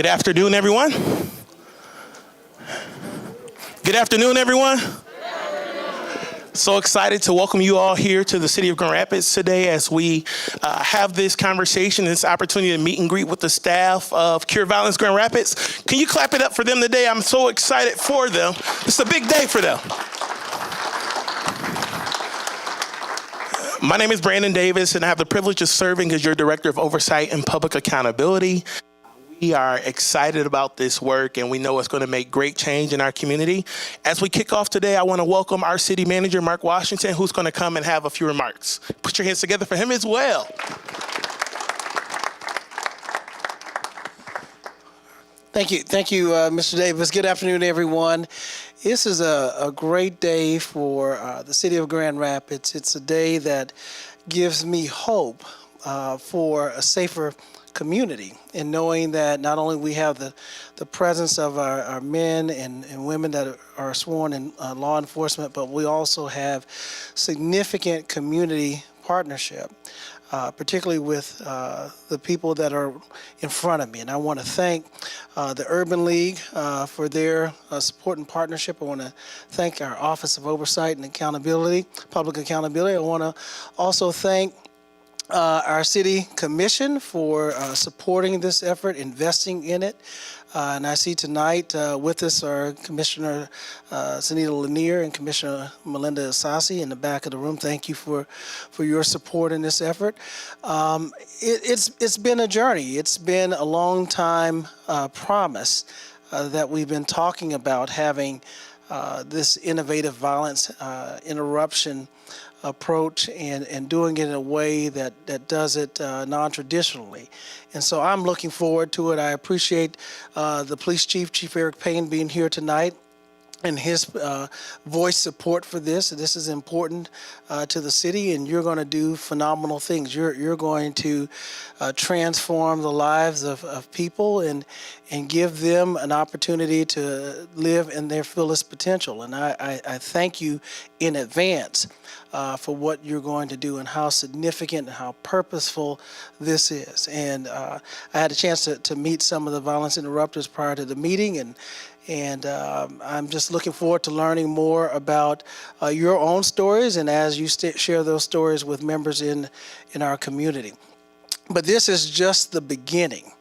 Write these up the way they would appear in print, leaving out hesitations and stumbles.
Good afternoon, everyone. Good afternoon, everyone. So excited to welcome you all here to the city of Grand Rapids today as we have this conversation, this opportunity to meet and greet with the staff of Cure Violence Grand Rapids. Can you clap it up for them today? I'm so excited for them. It's a big day for them. My name is Brandon Davis, and I have the privilege of serving as your Director of Oversight and Public Accountability. We are excited about this work, and we know it's going to make great change in our community. As we kick off today, I want to welcome our city manager, Mark Washington, who's going to come and have a few remarks. Put your hands together for him as well. Thank you, Mr. Davis. Good afternoon, everyone. This is a great day for the city of Grand Rapids. It's a day that gives me hope for a safer community, and knowing that not only we have the presence of our men and women that are sworn in law enforcement, but we also have significant community partnership, particularly with the people that are in front of me. And I want to thank the Urban League for their support and partnership. I want to thank our Office of Oversight and Accountability, Public Accountability. I want to also thank our City Commission for supporting this effort, investing in it. And I see tonight with us are Commissioner Sunita Lanier and Commissioner Melinda Asasi in the back of the room. Thank you for your support in this effort. It's been a journey. It's been a long time promise that we've been talking about having this innovative violence interruption approach and doing it in a way that does it non-traditionally. And so I'm looking forward to it. I appreciate the police chief, Eric Payne, being here tonight and his voice support for this. This is important to the city, and you're going to do phenomenal things. You're going to transform the lives of people and give them an opportunity to live in their fullest potential. And I thank you in advance for what you're going to do and how significant and how purposeful this is. And I had a chance to meet some of the violence interrupters prior to the meeting, and I'm just looking forward to learning more about your own stories and as you share those stories with members in our community. But this is just the beginning.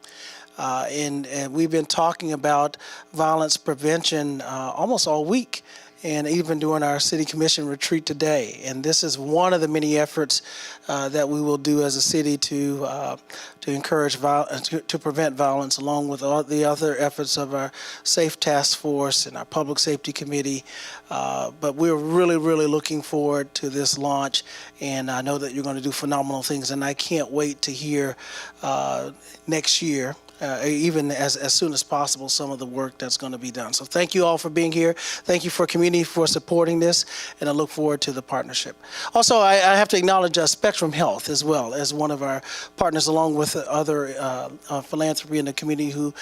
And we've been talking about violence prevention almost all week, and even during our City Commission retreat today. And this is one of the many efforts that we will do as a city to encourage to prevent violence, along with all the other efforts of our Safe Task Force and our Public Safety Committee. But we're really, really looking forward to this launch, and I know that you're going to do phenomenal things, and I can't wait to hear next year, even as soon as possible, some of the work that's going to be done. So thank you all for being here. Thank you for community for supporting this, and I look forward to the partnership. Also, I have to acknowledge Spectrum Health as well as one of our partners, along with other philanthropy in the community who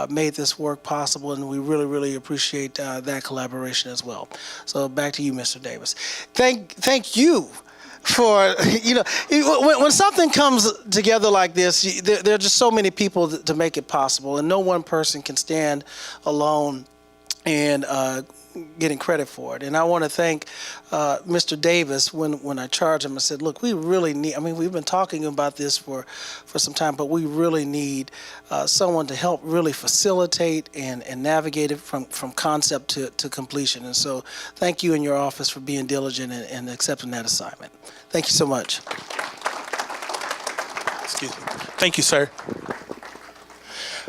made this work possible, and we really, really appreciate that collaboration as well. So back to you, Mr. Davis. Thank you. For, when something comes together like this, there are just so many people to make it possible, and no one person can stand alone and getting credit for it. And I want to thank Mr. Davis when I charged him. I said, look, we really need, we've been talking about this for some time, but we really need someone to help really facilitate and navigate it from concept to completion. And so thank you and your office for being diligent and accepting that assignment. Thank you so much. Excuse me. Thank you, sir.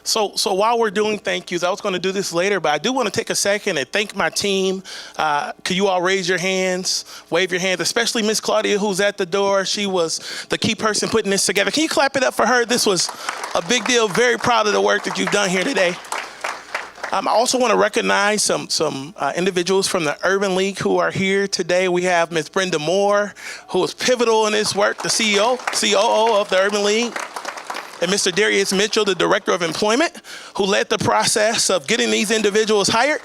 So while we're doing thank yous, I was going to do this later, but I do want to take a second and thank my team. Could you all raise your hands, wave your hands, especially Miss Claudia, who's at the door. She was the key person putting this together. Can you clap it up for her? This was a big deal. Very proud of the work that you've done here today. I also want to recognize some individuals from the Urban League who are here today. We have Ms. Brenda Moore, who was pivotal in this work, the COO of the Urban League. And Mr. Darius Mitchell, the Director of Employment, who led the process of getting these individuals hired.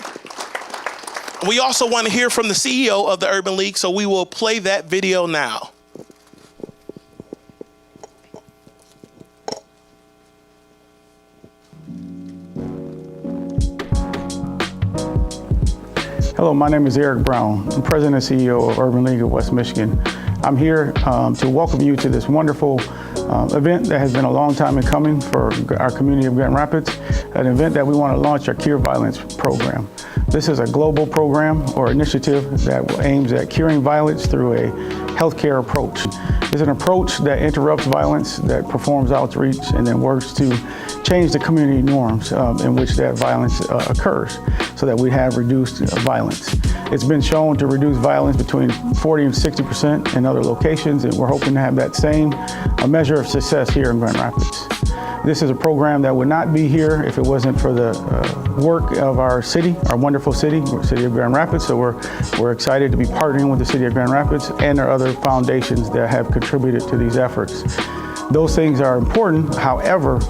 We also want to hear from the CEO of the Urban League, so we will play that video now. Hello, my name is Eric Brown. I'm President and CEO of Urban League of West Michigan. I'm here to welcome you to this wonderful event that has been a long time in coming for our community of Grand Rapids, an event that we want to launch our Cure Violence program. This is a global program or initiative that aims at curing violence through a healthcare approach. It's an approach that interrupts violence, that performs outreach, and then works to change the community norms in which that violence occurs so that we have reduced violence. It's been shown to reduce violence between 40 and 60% in other locations, and we're hoping to have that same measure of success here in Grand Rapids. This is a program that would not be here if it wasn't for the work of our city, our wonderful city, City of Grand Rapids. So we're excited to be partnering with the City of Grand Rapids and our other foundations that have contributed to these efforts. Those things are important. However,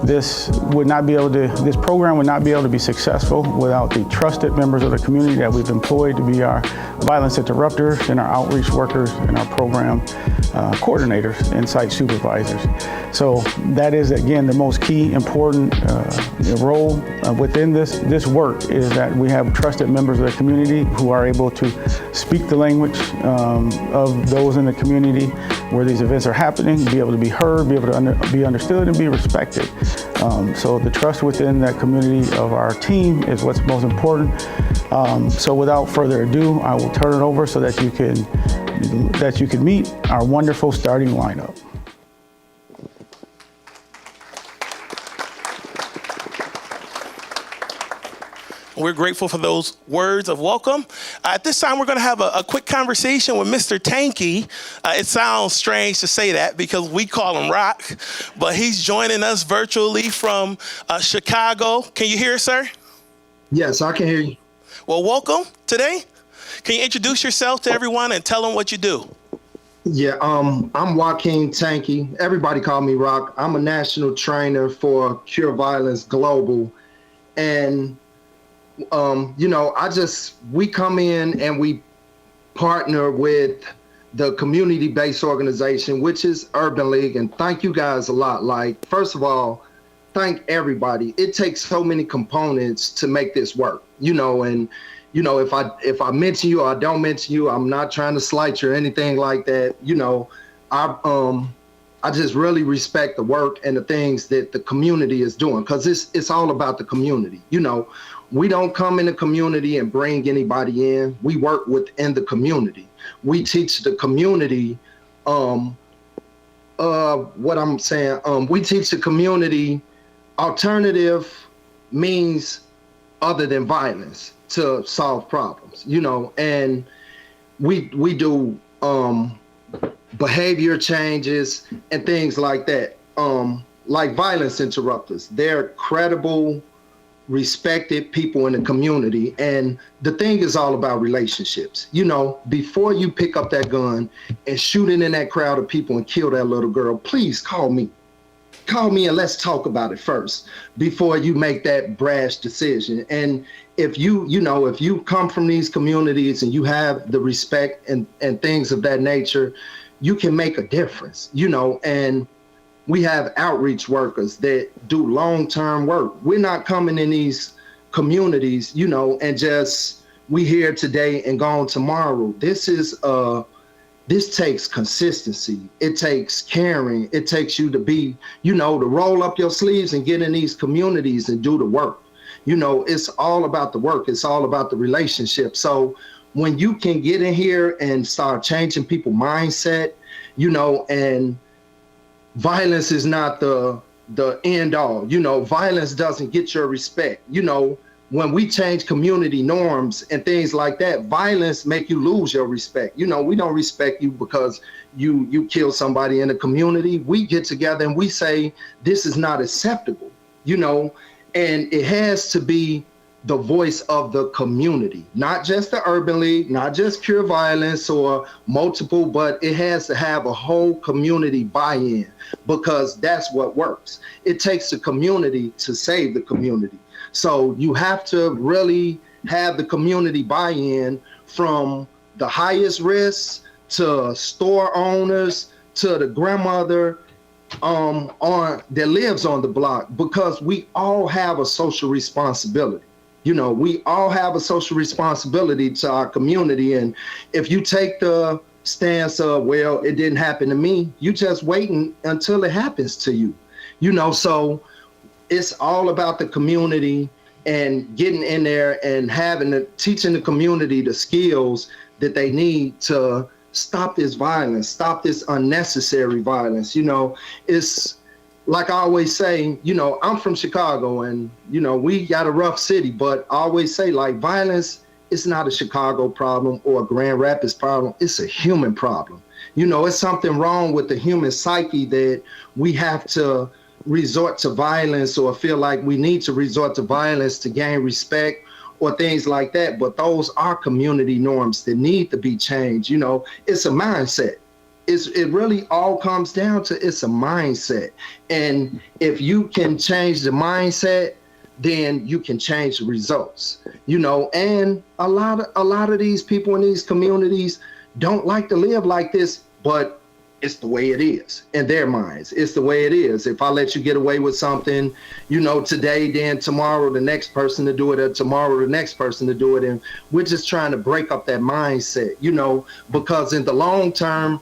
this program would not be able to be successful without the trusted members of the community that we've employed to be our violence interrupters and our outreach workers and our program coordinators and site supervisors. So that is, again, the most key important role within this work is that we have trusted members of the community who are able to speak the language of those in the community where these events are happening, be able to be heard, be able to be understood, and be respected. So the trust within that community of our team is what's most important. So without further ado, I will turn it over so that you can meet our wonderful starting lineup. We're grateful for those words of welcome. At this time, we're going to have a quick conversation with Mr. Tanky. It sounds strange to say that because we call him Rock, but he's joining us virtually from Chicago. Can you hear us, sir? Yes, I can hear you. Well, welcome today. Can you introduce yourself to everyone and tell them what you do? Yeah, I'm Joaquin Tanky. Everybody call me Rock. I'm a national trainer for Cure Violence Global. And we come in and we partner with the community-based organization, which is Urban League. And thank you guys a lot. Like, first of all, thank everybody. It takes so many components to make this work, and if I mention you or I don't mention you, I'm not trying to slight you or anything like that. I just really respect the work and the things that the community is doing, because it's all about the community. We don't come in the community and bring anybody in. We work within the community. We teach the community we teach the community alternative means other than violence to solve problems, and we do behavior changes and things like that. Like violence interrupters, they're credible, respected people in the community. And the thing is all about relationships. Before you pick up that gun and shoot it in that crowd of people and kill that little girl, please call me. Call me and let's talk about it first before you make that brash decision. And if you come from these communities and you have the respect and things of that nature, you can make a difference, and we have outreach workers that do long-term work. We're not coming in these communities, and just we here today and gone tomorrow. This takes consistency. It takes caring. It takes you to be, to roll up your sleeves and get in these communities and do the work. It's all about the work. It's all about the relationship. So when you can get in here and start changing people's mindset, and violence is not the end all. Violence doesn't get your respect. When we change community norms and things like that, violence make you lose your respect. We don't respect you because you kill somebody in the community. We get together and we say, this is not acceptable, and it has to be the voice of the community, not just the Urban League, not just Cure Violence or multiple, but it has to have a whole community buy-in, because that's what works. It takes the community to save the community. So you have to really have the community buy-in, from the highest risk to store owners to the grandmother that lives on the block, because we all have a social responsibility. We all have a social responsibility to our community. And if you take the stance of, well, it didn't happen to me, you just waiting until it happens to you. So it's all about the community and getting in there and teaching the community the skills that they need to stop this violence, stop this unnecessary violence. It's like I always say, I'm from Chicago, and, we got a rough city, but I always say, like, violence is not a Chicago problem or a Grand Rapids problem. It's a human problem. It's something wrong with the human psyche that we have to resort to violence or feel like we need to resort to violence to gain respect or things like that. But those are community norms that need to be changed. It's a mindset. It really all comes down to, it's a mindset. And if you can change the mindset, then you can change the results. And a lot of these people in these communities don't like to live like this, but it's the way it is in their minds. It's the way it is. If I let you get away with something, today, then tomorrow the next person to do it, or tomorrow the next person to do it. And we're just trying to break up that mindset, because in the long term,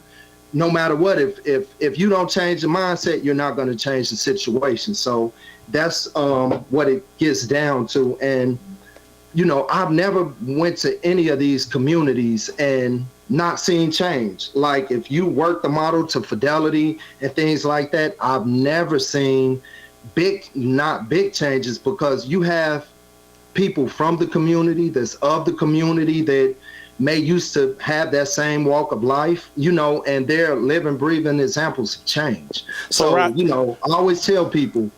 no matter what, if you don't change the mindset, you're not going to change the situation. So that's what it gets down to. And, I've never went to any of these communities and not seen change. Like, if you work the model to fidelity and things like that, I've never seen not big changes, because you have people from the community that's of the community that may used to have that same walk of life, and they're living, breathing examples of change. So, I always tell people,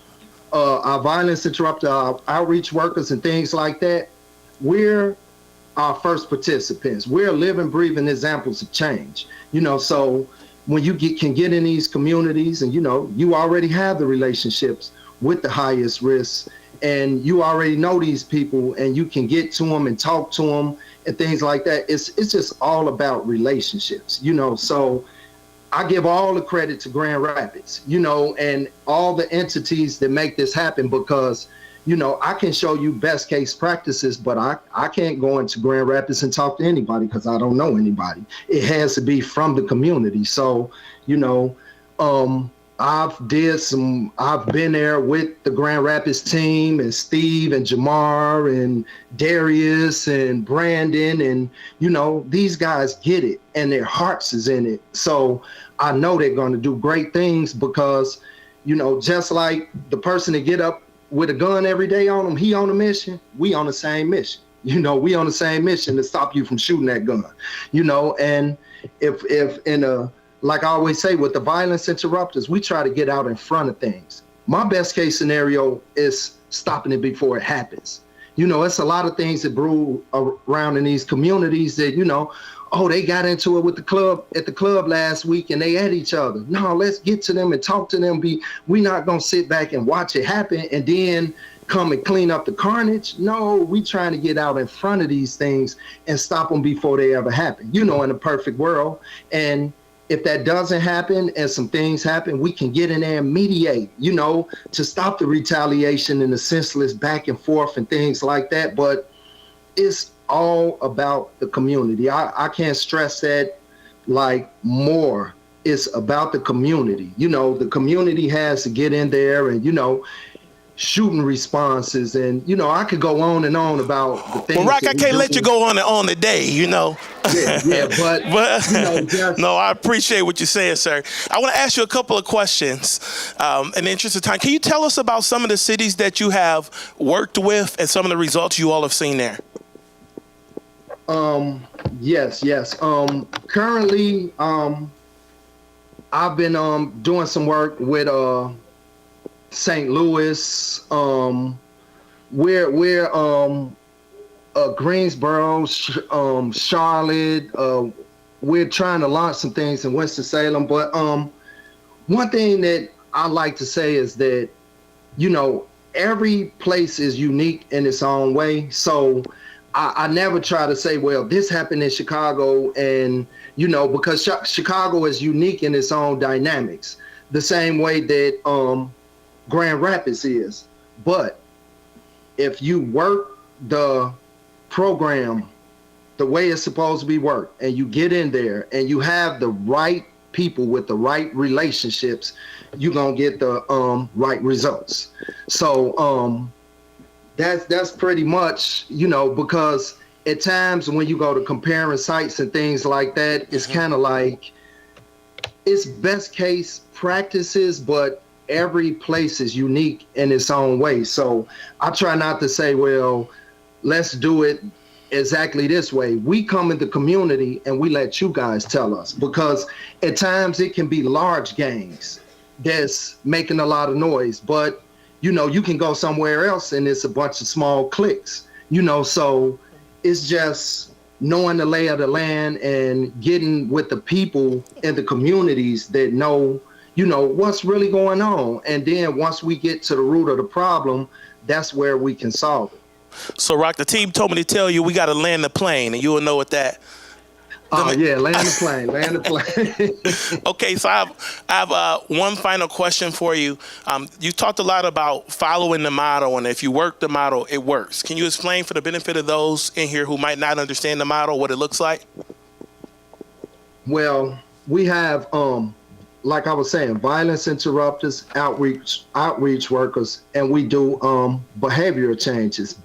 our violence interrupter, our outreach workers and things like that, we're our first participants. We're living, breathing examples of change. So when you can get in these communities and, you already have the relationships with the highest risks, and you already know these people, and you can get to them and talk to them and things like that. It's just all about relationships, so I give all the credit to Grand Rapids, and all the entities that make this happen, because, I can show you best case practices, but I can't go into Grand Rapids and talk to anybody because I don't know anybody. It has to be from the community. So, I've been there with the Grand Rapids team, and Steve and Jamar and Darius and Brandon, and, these guys get it and their hearts is in it. So I know they're going to do great things, because, just like the person that get up with a gun every day on them, he on a mission, we on the same mission. We on the same mission to stop you from shooting that gun, and if like I always say, with the violence interrupters, we try to get out in front of things. My best case scenario is stopping it before it happens. It's a lot of things that brew around in these communities that, they got into it with at the club last week and they at each other. No, let's get to them and talk to them. We're not going to sit back and watch it happen and then come and clean up the carnage. No, we trying to get out in front of these things and stop them before they ever happen, in a perfect world. And if that doesn't happen and some things happen, we can get in there and mediate, to stop the retaliation and the senseless back and forth and things like that. But it's all about the community. I can't stress that more. It's about the community. The community has to get in there and, shooting responses, and I could go on and on about the things. Well, Rock, I can't let you go on the day, Yeah, but no, I appreciate what you're saying, sir. I want to ask you a couple of questions in the interest of time. Can you tell us about some of the cities that you have worked with and some of the results you all have seen there? Yes. Currently, I've been doing some work with St. Louis. We're Greensboro, Charlotte. We're trying to launch some things in Winston-Salem. But one thing that I like to say is that, every place is unique in its own way. So I never try to say, well, this happened in Chicago, and, because Chicago is unique in its own dynamics, the same way that Grand Rapids is. But if you work the program the way it's supposed to be worked, and you get in there and you have the right people with the right relationships, you're gonna get the right results. So that's pretty much, because at times when you go to comparing sites and things like that, it's kind of like it's best case practices, but every place is unique in its own way. So I try not to say, well, let's do it exactly this way. We come in the community and we let you guys tell us, because at times it can be large gangs that's making a lot of noise, but you can go somewhere else and it's a bunch of small cliques, so it's just knowing the lay of the land and getting with the people in the communities that know what's really going on. And then once we get to the root of the problem, that's where we can solve it. So, Rock, the team told me to tell you we got to land the plane, and you will know what that. Oh, yeah, land the plane. Okay, so I have one final question for you. You talked a lot about following the model, and if you work the model, it works. Can you explain for the benefit of those in here who might not understand the model, what it looks like? Well, we have, like I was saying, violence interrupters, outreach workers, and we do behavioral changes.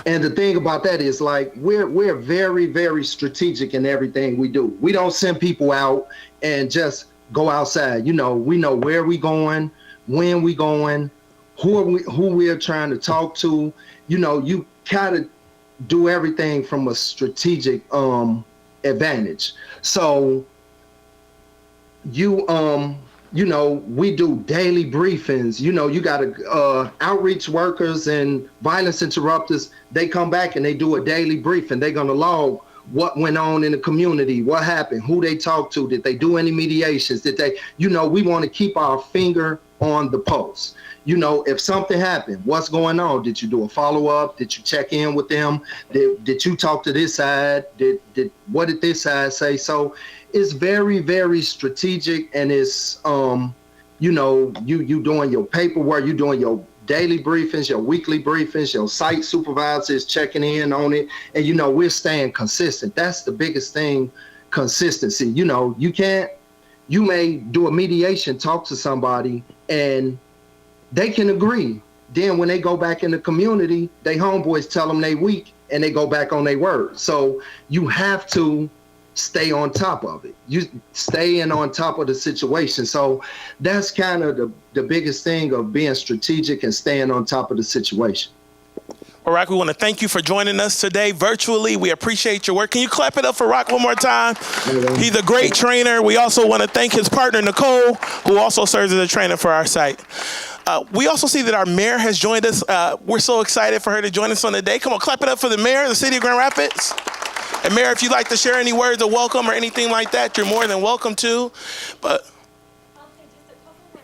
And the thing about that is, like, we're very, very strategic in everything we do. We don't send people out and just go outside. We know where we going, when we going, who we're trying to talk to. You kind of do everything from a strategic advantage. So we do daily briefings. You got outreach workers and violence interrupters. They come back and they do a daily briefing. They're going to log what went on in the community, what happened, who they talked to, did they do any mediations, did they, we want to keep our finger on the pulse. If something happened, what's going on? Did you do a follow-up? Did you check in with them? Did you talk to this side? What did this side say? So it's very, very strategic, and it's, you doing your paperwork, you doing your daily briefings, your weekly briefings, your site supervisors checking in on it, and we're staying consistent. That's the biggest thing, consistency. You may do a mediation, talk to somebody, and they can agree. Then when they go back in the community, they homeboys tell them they weak, and they go back on their word. So you have to stay on top of it. You staying on top of the situation. So that's kind of the biggest thing of being strategic and staying on top of the situation. Well, Rock, we want to thank you for joining us today virtually. We appreciate your work. Can you clap it up for Rock one more time? He's a great trainer. We also want to thank his partner, Nicole, who also serves as a trainer for our site. We also see that our mayor has joined us. We're so excited for her to join us on the day. Come on, clap it up for the mayor of the city of Grand Rapids. And Mayor, if you'd like to share any words of welcome or anything like that, you're more than welcome to. But I'll say just a couple more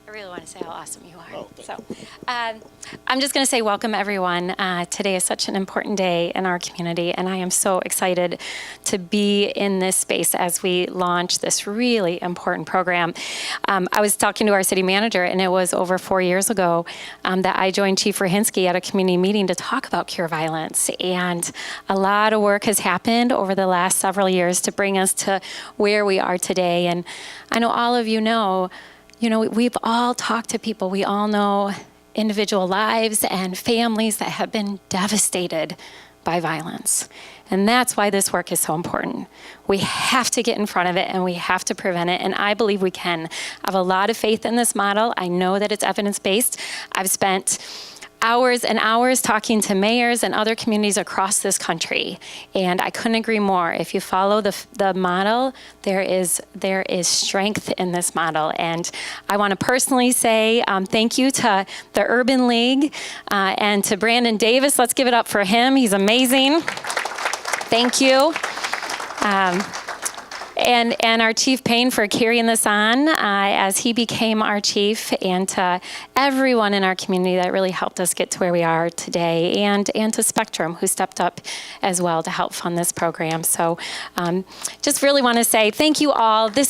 I really want to say how awesome you are. So I'm just going to say welcome, everyone. Today is such an important day in our community, and I am so excited to be in this space as we launch this really important program. I was talking to our city manager, and it was over 4 years ago that I joined Chief Rahinsky at a community meeting to talk about cure violence. And a lot of work has happened over the last several years to bring us to where we are today. And I know all of you know, we've all talked to people. We all know individual lives and families that have been devastated by violence. And that's why this work is so important. We have to get in front of it, and we have to prevent it. And I believe we can. I have a lot of faith in this model. I know that it's evidence-based. I've spent hours and hours talking to mayors and other communities across this country, and I couldn't agree more. If you follow the model, there is strength in this model. And I want to personally say thank you to the Urban League and to Brandon Davis. Let's give it up for him. He's amazing. Thank you. And our Chief Payne for carrying this on as he became our chief, and to everyone in our community that really helped us get to where we are today, and to Spectrum, who stepped up as well to help fund this program. So just really want to say thank you all. Give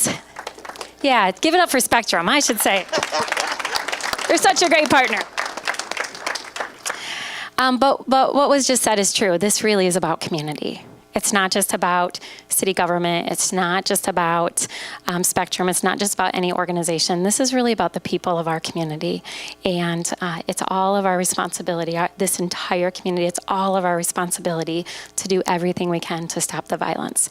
it up for Spectrum, I should say. They're such a great partner. But what was just said is true. This really is about community. It's not just about city government. It's not just about Spectrum. It's not just about any organization. This is really about the people of our community. And it's all of our responsibility, this entire community, it's all of our responsibility to do everything we can to stop the violence.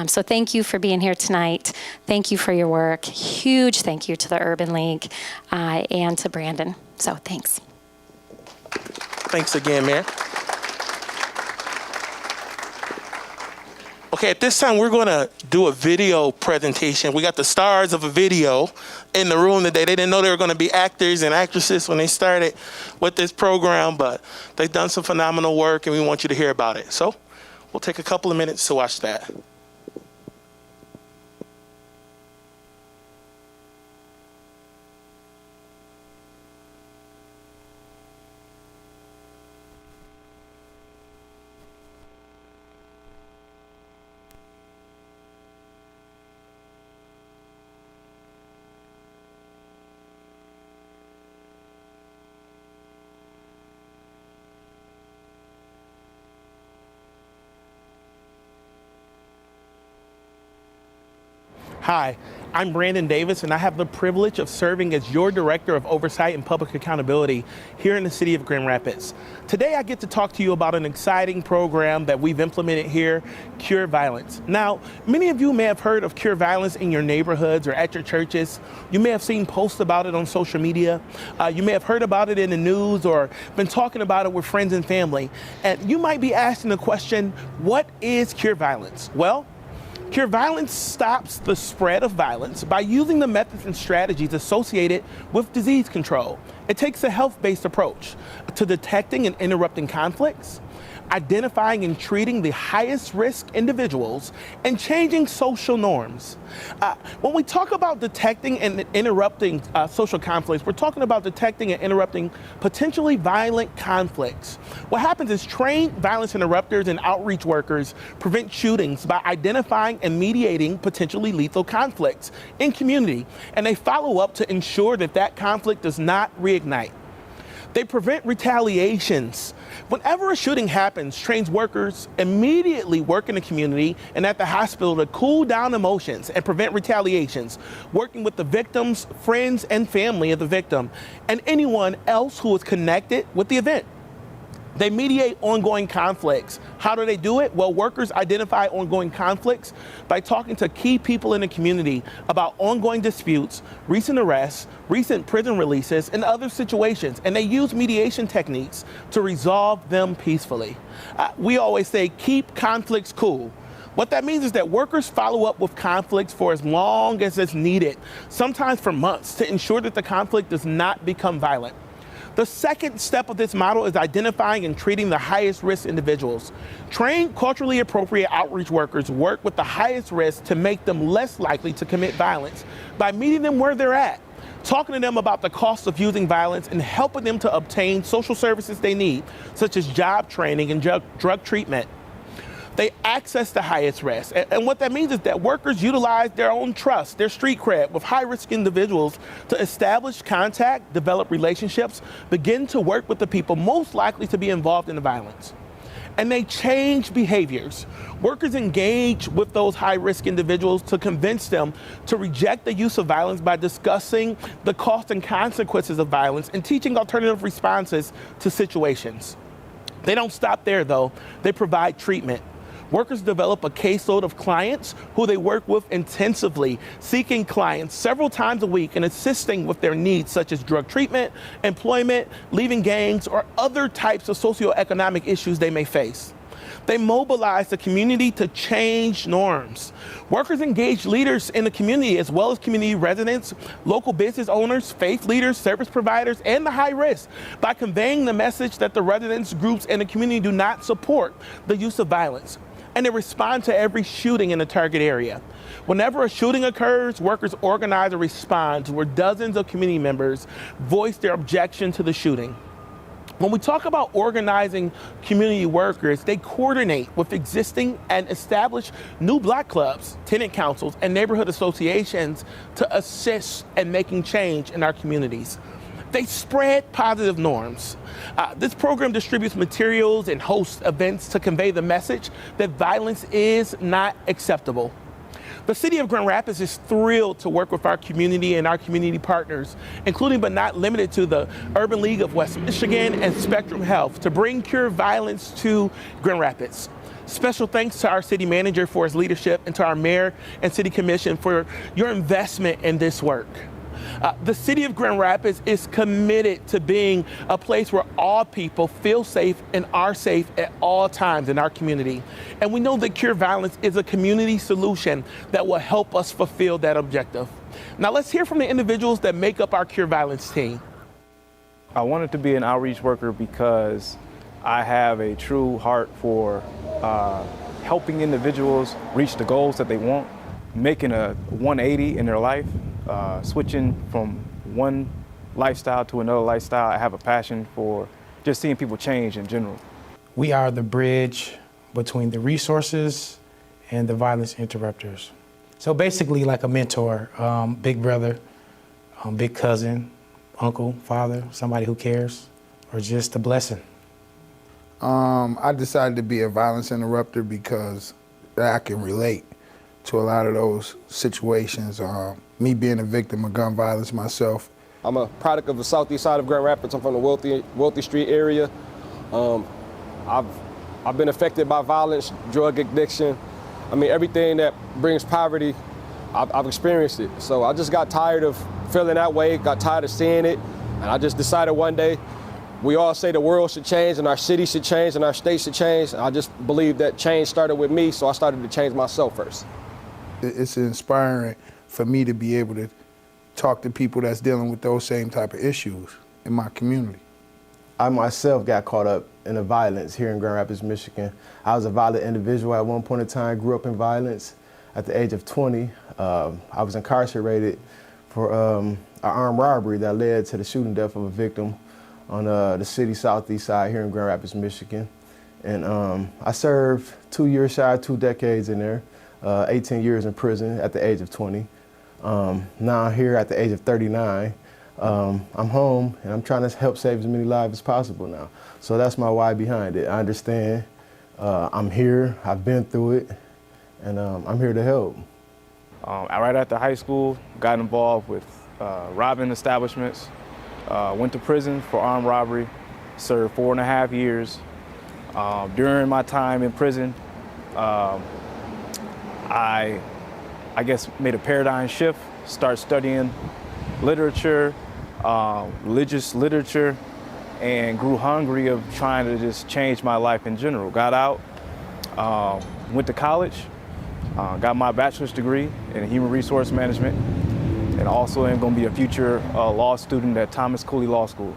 So thank you for being here tonight. Thank you for your work. Huge thank you to the Urban League and to Brandon. So thanks. Thanks again, Mayor. Okay, at this time, we're going to do a video presentation. We got the stars of a video in the room today. They didn't know they were going to be actors and actresses when they started with this program, but they've done some phenomenal work, and we want you to hear about it. So we'll take a couple of minutes to watch that. Hi, I'm Brandon Davis, and I have the privilege of serving as your Director of Oversight and Public Accountability here in the city of Grand Rapids. Today, I get to talk to you about an exciting program that we've implemented here, Cure Violence. Now, many of you may have heard of Cure Violence in your neighborhoods or at your churches. You may have seen posts about it on social media. You may have heard about it in the news or been talking about it with friends and family. And you might be asking the question, what is Cure Violence? Well, Cure Violence stops the spread of violence by using the methods and strategies associated with disease control. It takes a health-based approach to detecting and interrupting conflicts, identifying and treating the highest risk individuals, and changing social norms. When we talk about detecting and interrupting social conflicts, we're talking about detecting and interrupting potentially violent conflicts. What happens is trained violence interrupters and outreach workers prevent shootings by identifying and mediating potentially lethal conflicts in community, and they follow up to ensure that that conflict does not reignite. They prevent retaliations. Whenever a shooting happens, trained workers immediately work in the community and at the hospital to cool down emotions and prevent retaliations, working with the victims, friends, and family of the victim, and anyone else who is connected with the event. They mediate ongoing conflicts. How do they do it? Well, workers identify ongoing conflicts by talking to key people in the community about ongoing disputes, recent arrests, recent prison releases, and other situations. And they use mediation techniques to resolve them peacefully. We always say, keep conflicts cool. What that means is that workers follow up with conflicts for as long as it's needed, sometimes for months, to ensure that the conflict does not become violent. The second step of this model is identifying and treating the highest risk individuals. Trained, culturally appropriate outreach workers work with the highest risk to make them less likely to commit violence by meeting them where they're at, talking to them about the cost of using violence, and helping them to obtain social services they need, such as job training and drug treatment. They access the highest risk. And what that means is that workers utilize their own trust, their street cred with high-risk individuals to establish contact, develop relationships, begin to work with the people most likely to be involved in the violence. And they change behaviors. Workers engage with those high-risk individuals to convince them to reject the use of violence by discussing the cost and consequences of violence and teaching alternative responses to situations. They don't stop there, though. They provide treatment. Workers develop a caseload of clients who they work with intensively, seeking clients several times a week and assisting with their needs, such as drug treatment, employment, leaving gangs, or other types of socioeconomic issues they may face. They mobilize the community to change norms. Workers engage leaders in the community, as well as community residents, local business owners, faith leaders, service providers, and the high risk by conveying the message that the residents, groups, and the community do not support the use of violence. And they respond to every shooting in the target area. Whenever a shooting occurs, workers organize a response where dozens of community members voice their objection to the shooting. When we talk about organizing community workers, they coordinate with existing and establish new block clubs, tenant councils, and neighborhood associations to assist in making change in our communities. They spread positive norms. This program distributes materials and hosts events to convey the message that violence is not acceptable. The City of Grand Rapids is thrilled to work with our community and our community partners, including but not limited to the Urban League of West Michigan and Spectrum Health, to bring Cure Violence to Grand Rapids. Special thanks to our city manager for his leadership and to our mayor and city commission for your investment in this work. The City of Grand Rapids is committed to being a place where all people feel safe and are safe at all times in our community. And we know that Cure Violence is a community solution that will help us fulfill that objective. Now let's hear from the individuals that make up our Cure Violence team. I wanted to be an outreach worker because I have a true heart for helping individuals reach the goals that they want, making a 180 in their life, switching from one lifestyle to another lifestyle. I have a passion for just seeing people change in general. We are the bridge between the resources and the violence interrupters. So basically like a mentor, big brother, big cousin, uncle, father, somebody who cares, or just a blessing. I decided to be a violence interrupter because I can relate to a lot of those situations. Me being a victim of gun violence myself. I'm a product of the southeast side of Grand Rapids. I'm from the Wealthy Street area. I've been affected by violence, drug addiction. I mean, everything that brings poverty, I've experienced it. So I just got tired of feeling that way, got tired of seeing it, and I just decided one day, we all say the world should change and our city should change and our state should change. And I just believe that change started with me, so I started to change myself first. It's inspiring for me to be able to talk to people that's dealing with those same type of issues in my community. I myself got caught up in the violence here in Grand Rapids, Michigan. I was a violent individual at one point in time, grew up in violence. At the age of 20, I was incarcerated for an armed robbery that led to the shooting death of a victim on the city southeast side here in Grand Rapids, Michigan. And I served 2 years shy of 2 decades in there, 18 years in prison at the age of 20. Now here at the age of 39, I'm home and I'm trying to help save as many lives as possible now. So that's my why behind it. I understand, I'm here, I've been through it, and I'm here to help. Right after high school, got involved with robbing establishments, went to prison for armed robbery, served 4.5 years. During my time in prison, I guess made a paradigm shift, start studying literature, religious literature, and grew hungry of trying to just change my life in general. Got out, went to college, got my bachelor's degree in human resource management, and also am going to be a future law student at Thomas Cooley Law School.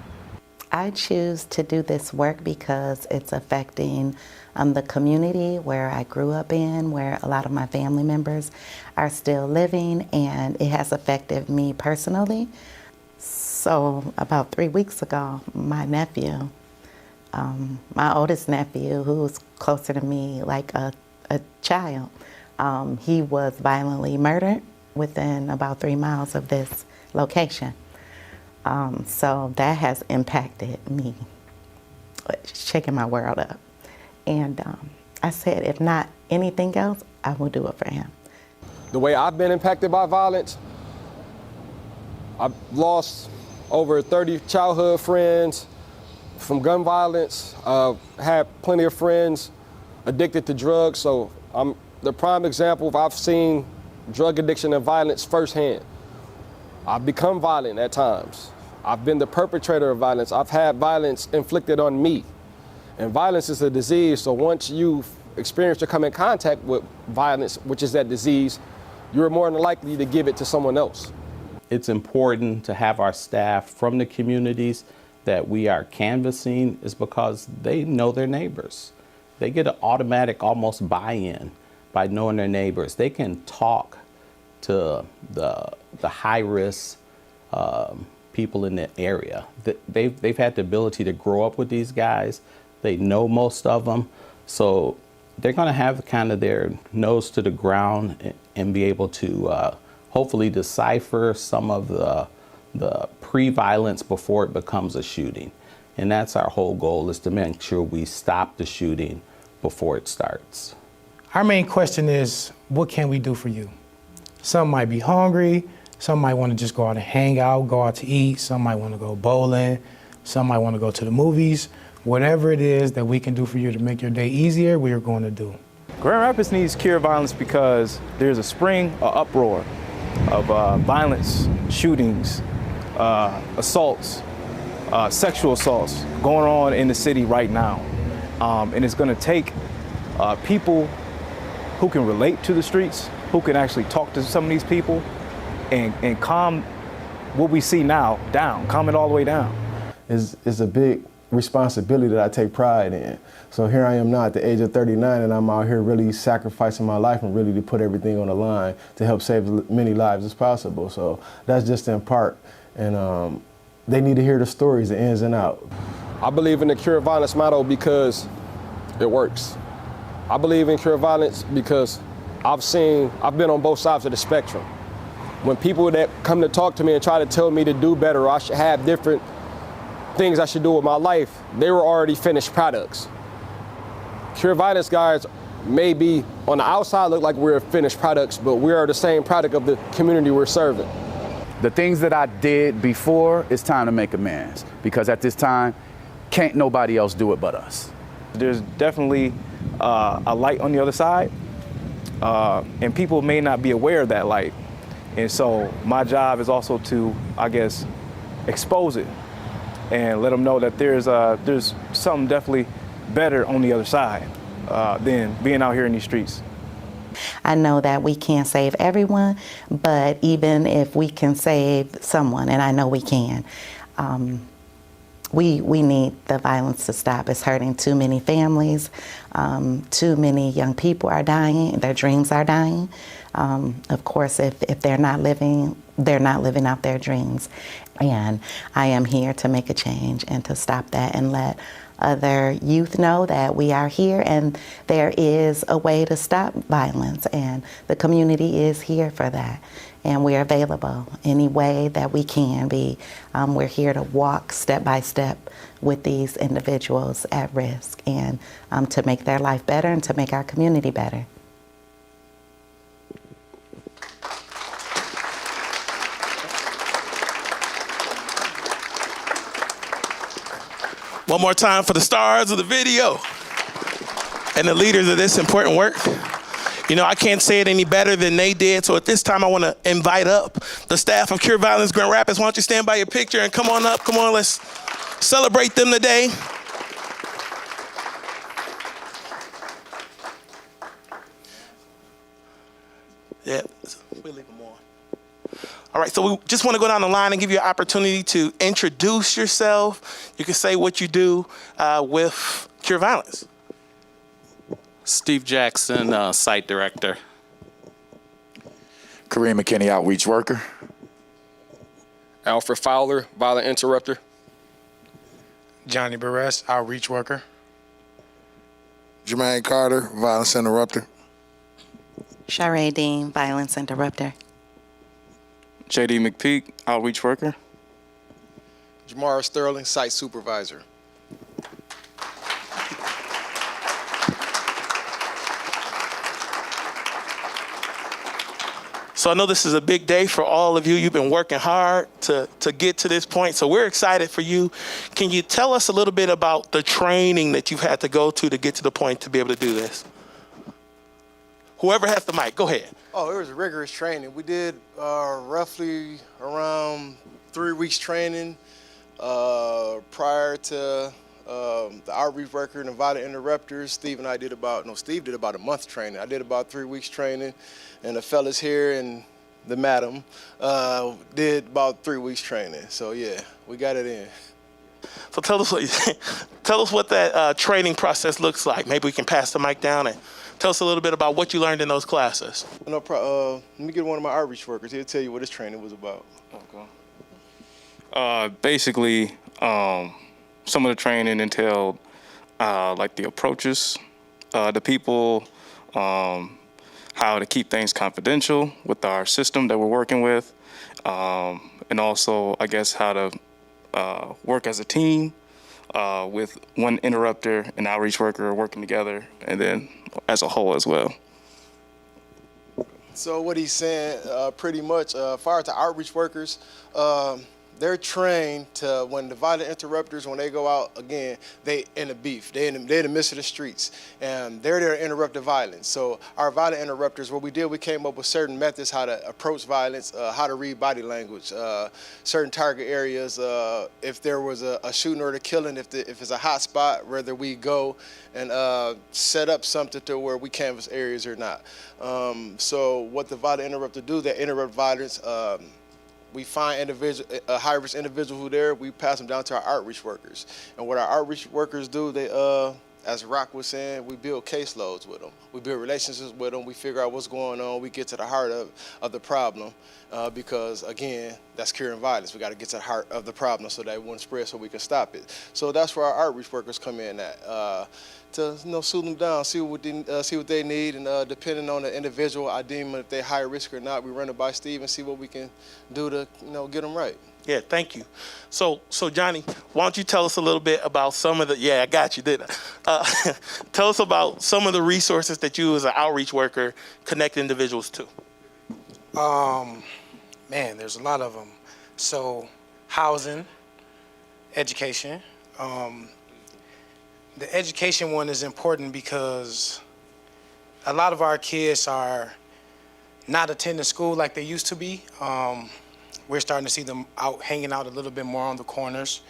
I choose to do this work because it's affecting the community where I grew up in, where a lot of my family members are still living, and it has affected me personally. So about 3 weeks ago, my nephew, my oldest nephew, who's closer to me like a child, he was violently murdered within about 3 miles of this location. So that has impacted me, shaking my world up. And I said, if not anything else, I will do it for him. The way I've been impacted by violence, I've lost over 30 childhood friends from gun violence. Had plenty of friends addicted to drugs. So I'm the prime example of I've seen drug addiction and violence firsthand. I've become violent at times. I've been the perpetrator of violence. I've had violence inflicted on me. And violence is a disease, so once you've experienced or come in contact with violence, which is that disease, you're more than likely to give it to someone else. It's important to have our staff from the communities that we are canvassing is because they know their neighbors. They get an automatic almost buy-in by knowing their neighbors. They can talk to the high-risk people in the area. They've had the ability to grow up with these guys. They know most of them. So they're going to have kind of their nose to the ground and be able to hopefully decipher some of the pre-violence before it becomes a shooting. And that's our whole goal, is to make sure we stop the shooting before it starts. Our main question is, what can we do for you? Some might be hungry, some might want to just go out and hang out, go out to eat, some might want to go bowling, some might want to go to the movies. Whatever it is that we can do for you to make your day easier, we are going to do. Grand Rapids needs cure violence because there's a spring, an uproar of violence, shootings, assaults, sexual assaults going on in the city right now. And it's going to take people who can relate to the streets, who can actually talk to some of these people and calm what we see now down, calm it all the way down. It's a big responsibility that I take pride in. So here I am now at the age of 39, and I'm out here really sacrificing my life and really to put everything on the line to help save as many lives as possible. So that's just in part. And they need to hear the stories, the ins and outs. I believe in the cure violence motto because it works. I believe in cure violence because I've been on both sides of the spectrum. When people that come to talk to me and try to tell me to do better, or I should have different things I should do with my life, they were already finished products. Cure violence guys may be on the outside look like we're finished products, but we are the same product of the community we're serving. The things that I did before, it's time to make amends, because at this time, can't nobody else do it but us. There's definitely a light on the other side, and people may not be aware of that light. And so my job is also to, I guess, expose it and let them know that there's something definitely better on the other side than being out here in these streets. I know that we can't save everyone, but even if we can save someone, and I know we can, we need the violence to stop. It's hurting too many families. Too many young people are dying. Their dreams are dying. Of course, if they're not living out their dreams. And I am here to make a change and to stop that and let other youth know that we are here and there is a way to stop violence, and the community is here for that. And we're available any way that we can be. We're here to walk step by step with these individuals at risk and to make their life better and to make our community better. One more time for the stars of the video and the leaders of this important work. You know, I can't say it any better than they did. So at this time, I want to invite up the staff of Cure Violence Grand Rapids. Why don't you stand by your picture and come on up. Come on, let's celebrate them today. Yeah, we'll leave them on. All right, so we just want to go down the line and give you an opportunity to introduce yourself. You can say what you do with Cure Violence. Steve Jackson, site director. Kareem McKinney, outreach worker. Alfred Fowler, violent interrupter. Johnny Barres, outreach worker. Jermaine Carter, violence interrupter. Sharee Dean, violence interrupter. JD McPeak, outreach worker. Jamar Sterling, site supervisor. So I know this is a big day for all of you. You've been working hard to get to this point. So we're excited for you. Can you tell us a little bit about the training that you've had to go to get to the point to be able to do this? Whoever has the mic, go ahead. Oh, it was rigorous training. We did roughly around 3 weeks training prior to the outreach worker and the violent interrupters. Steve and I did Steve did about a month training. I did about 3 weeks training, and the fellas here and the madam did about 3 weeks training. So yeah, we got it in. So tell us what that training process looks like. Maybe we can pass the mic down and tell us a little bit about what you learned in those classes. No let me get one of my outreach workers. He'll tell you what his training was about. Okay. Basically, some of the training entailed like the approaches, the people, how to keep things confidential with our system that we're working with, and also, I guess, how to work as a team with one interrupter and outreach worker working together, and then as a whole as well. So what he's saying, pretty much, as far as the outreach workers, they're trained to, when the violent interrupters, when they go out, again, they in the beef. They're in the midst of the streets, and they're there to interrupt the violence. So our violent interrupters, what we did, we came up with certain methods how to approach violence, how to read body language, certain target areas, if there was a shooting or a killing, if it's a hot spot, whether we go and set up something to where we canvass areas or not. So what the violent interrupter do, they interrupt violence. We find a high-risk individual who there, we pass them down to our outreach workers. And what our outreach workers do, they, as Rock was saying, we build caseloads with them. We build relationships with them. We figure out what's going on. We get to the heart of the problem because, again, that's curing violence. We got to get to the heart of the problem so that it wouldn't spread so we can stop it. So that's where our outreach workers come in at. To suit them down, see what they need, and depending on the individual, I deem if they're high risk or not, we run it by Steve and see what we can do to get them right. Yeah, thank you. So Johnny, why don't you tell us a little bit about some of the, I got you, didn't I? Tell us about some of the resources that you as an outreach worker connect individuals to. Man, there's a lot of them. So housing, education. The education one is important because a lot of our kids are not attending school like they used to be. We're starting to see them out hanging out a little bit more on the corners.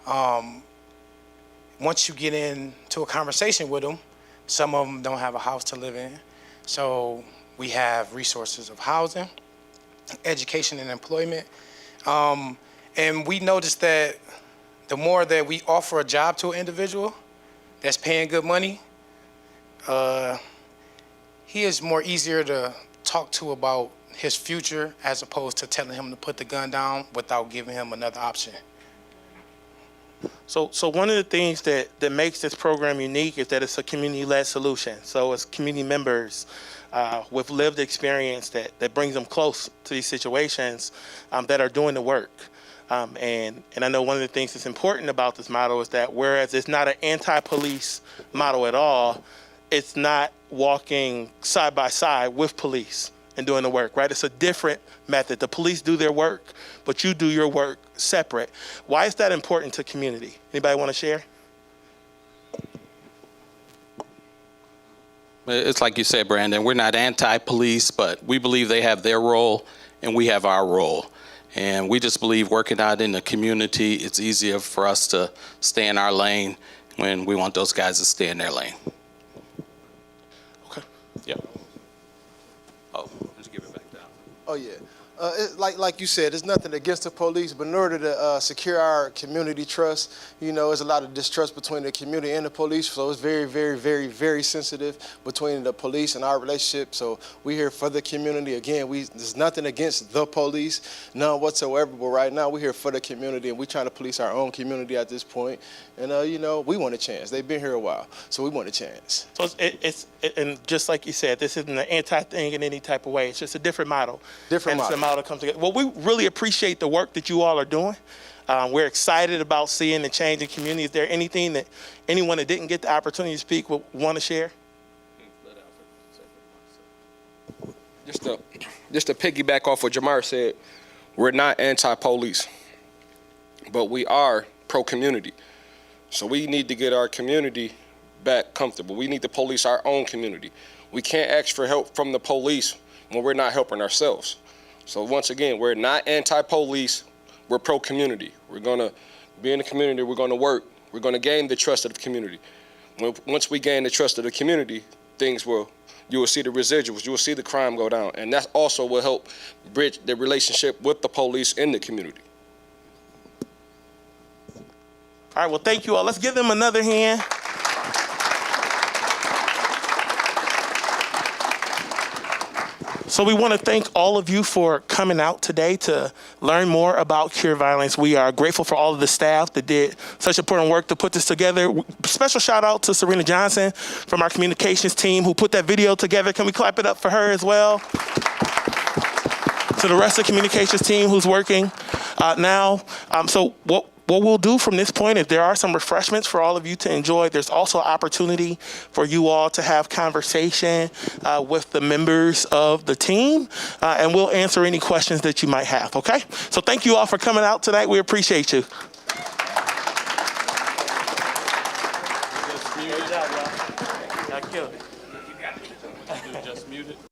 Once you get into a conversation with them, some of them don't have a house to live in. So we have resources of housing, education, and employment. And we noticed that the more that we offer a job to an individual that's paying good money, he is more easier to talk to about his future as opposed to telling him to put the gun down without giving him another option. So one of the things that makes this program unique is that it's a community-led solution. So it's community members with lived experience that brings them close to these situations that are doing the work. And I know one of the things that's important about this model is that whereas it's not an anti-police model at all, it's not walking side by side with police and doing the work, right? It's a different method. The police do their work, but you do your work separate. Why is that important to community? Anybody want to share? It's like you said, Brandon, we're not anti-police, but we believe they have their role and we have our role. And we just believe working out in the community, it's easier for us to stay in our lane when we want those guys to stay in their lane. Okay. Yep. Oh, let's give it back down. Oh, yeah. Like you said, there's nothing against the police, but in order to secure our community trust, there's a lot of distrust between the community and the police, so it's very, very, very, very sensitive between the police and our relationship. So we're here for the community. Again, there's nothing against the police, none whatsoever, but right now we're here for the community, and we're trying to police our own community at this point. And, we want a chance. They've been here a while, so we want a chance. So and just like you said, this isn't an anti-thing in any type of way. It's just a different model. Different model. It's a model that comes together. Well, we really appreciate the work that you all are doing. We're excited about seeing the change in community. Is there anything that anyone that didn't get the opportunity to speak would want to share? Just to piggyback off what Jamar said, we're not anti-police, but we are pro-community. So we need to get our community back comfortable. We need to police our own community. We can't ask for help from the police when we're not helping ourselves. So once again, we're not anti-police, we're pro-community. We're gonna be in the community, we're gonna work, we're gonna gain the trust of the community. Once we gain the trust of the community, you will see the residuals, you will see the crime go down. And that also will help bridge the relationship with the police in the community. All right, well, thank you all. Let's give them another hand. So we want to thank all of you for coming out today to learn more about Cure Violence. We are grateful for all of the staff that did such important work to put this together. Special shout out to Serena Johnson from our communications team who put that video together. Can we clap it up for her as well? to the rest of the communications team who's working now. So what we'll do from this point is there are some refreshments for all of you to enjoy. There's also opportunity for you all to have conversation with the members of the team, and we'll answer any questions that you might have, okay? So thank you all for coming out tonight. We appreciate you. Just muted.